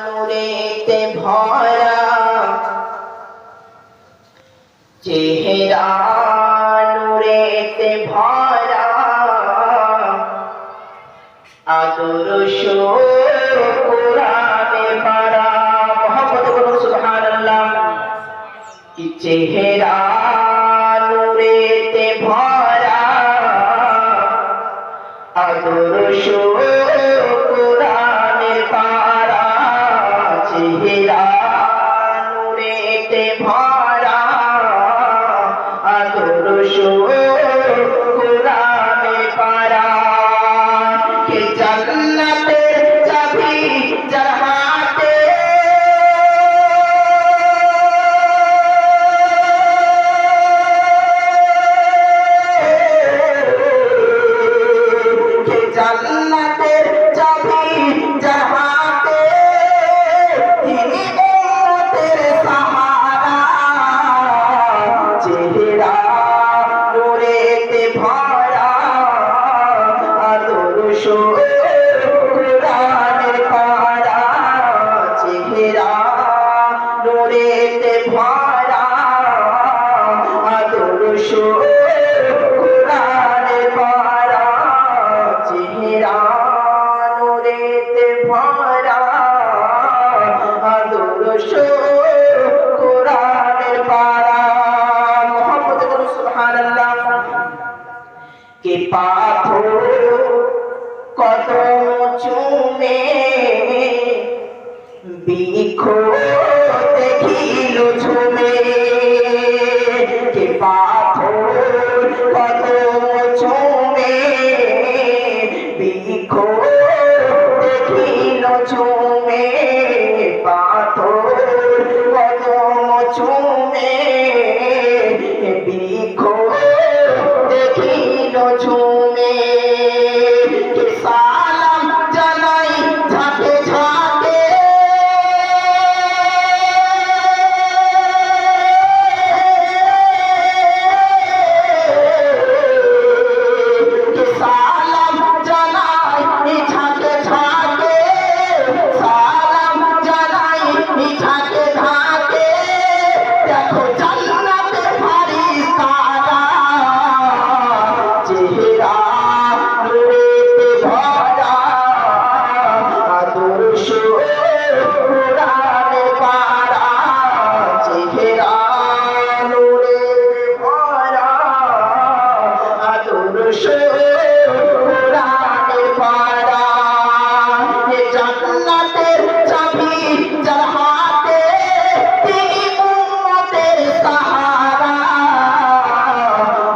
নূরেতে ভরা চেহারা, নূরেতে ভরা আদর্শ কোরআনে ভরা। মুহাম্মদ সুবহানাল্লাহ। কি চেহারা নূরেতে ভরা আদর্শ কোরআনে ভরা, চেহারা নূরেতে ভরা আদর্শ কোরআনে ভরা। কে জান্নাতের চাবি যার হাতে, কে জান্নাতের চাবি যার হাতে, তিনি উম্মতের সাহারা। চেহারা নূরেতে ভরা আদর্শ কোরআনে ভরা, চেহারা নূরেতে ভরা আদর্শ কোরআনে ভরা, চেহারা নূরেতে ভরা আদর্শ কোরআনে ভরা। মুহাম্মদ সুবহানাল্লাহ। কে পাথর কদম চুমে বৃক্ষ দেখিল ঝুমে, কে পাথর কদম চুমে বৃক্ষ দেখিল ঝুমে, পাথর কদম চুমে বৃক্ষ দেখিল ঝুমে। কে সালাম জানাই ঝাঁকে ঝাঁকে, কে সালাম জানাই ঝাঁকে ঝাঁকে, সালাম জানাই ঝাঁকে ঝাঁকে। দেখো জান্নাতে ফারিস্তারা, চেহারা নূরেতে ভরা আদর্শ কোরআনে ভরা, চেহারা নূরেতে ভরা আদর্শ কোরআনে ভরা। এ জান্নাতের চাবি যার হাতে, তিনি উম্মতের সাহারা।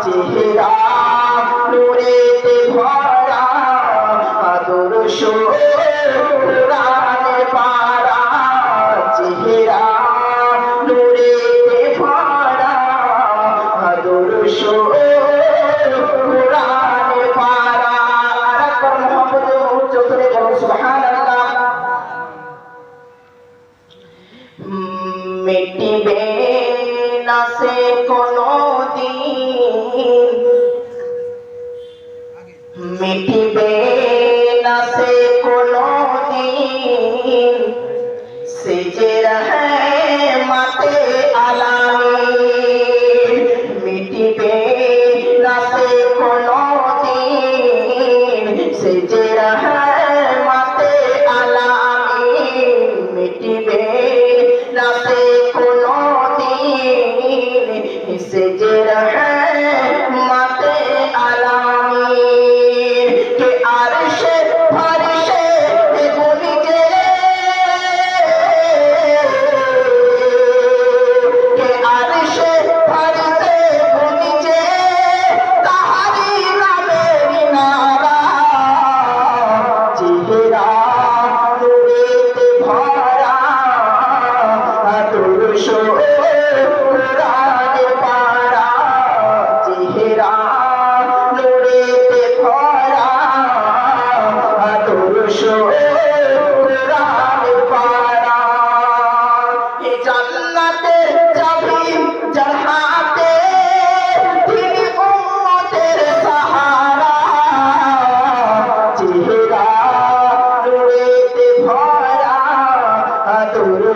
চেহারা নূরেতে ভরা আদর্শ কোরআনে ভরা, চেহারা নূরেতে ভরা আদর্শ কোরআনে ভরা। আরেকবার মুহাম্মদ উচ্চস্বরে বলুন সুবহানাল্লাহ। মিটিবে না সে কোনদিন, মিটিবে না সে কোনদিন, সে যে রহমতে আলামিন। মিটিবে না সে কোনদিন, সে যে রহমতে আলামিন। মিটিবে না সে কোনদিন, সে যে রহমতে আলামিন। কে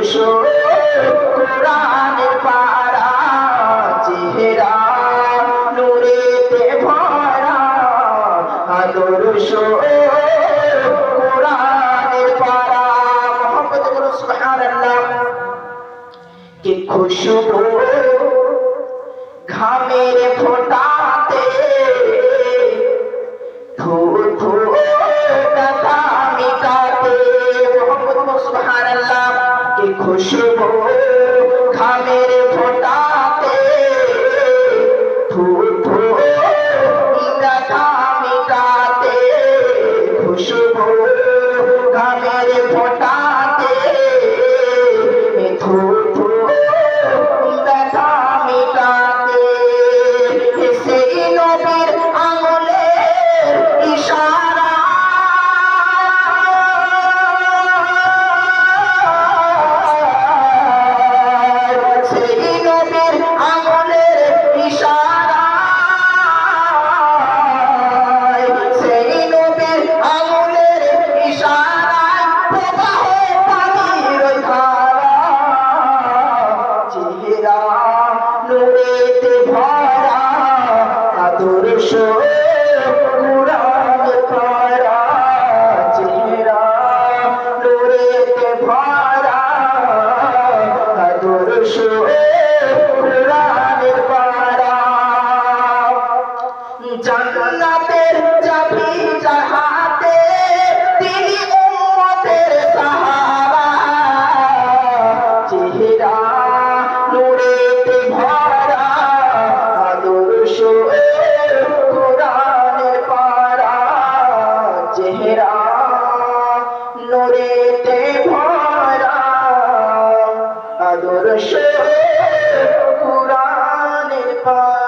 আদর্শ কোরআনের পারা চেহারা নূরেতে ভরা আদর্শ কোরআনের পারা মোহাম্মদ সুবহানাল্লাহ কি খুশবু ঘামের ফোঁটাতে ধু ধু ব্যথা মিটাতে মোহাম্মদ সুবহানাল্লাহ কি খুশবু ঘামের ফোঁটাতে ধু ধু ব্যথা মিটাতে খুশবু ঘামের ফোঁটাতে ধু ধু ব্যথা মিটাতে সেই নবীর আঙুলে ইশারা সেই নবীর আঙুলের ইশারা সেই নবীর আঙুলের ইশারায় প্রবাহে পানির ধারা চেহারা নূরেতে ভরা আদর্শ কোরআন পারা চেহারা নূরেতে ভরা আদর্শ কোরআন পারা জান্নাতের চাবি যাহাতে তিনি উম্মতের সাহারা চেহারা নূরেতে ভরা আদর্শ কোরআনের পারা চেহারা নূরেতে ভরা আদর্শ কোরআনের পারা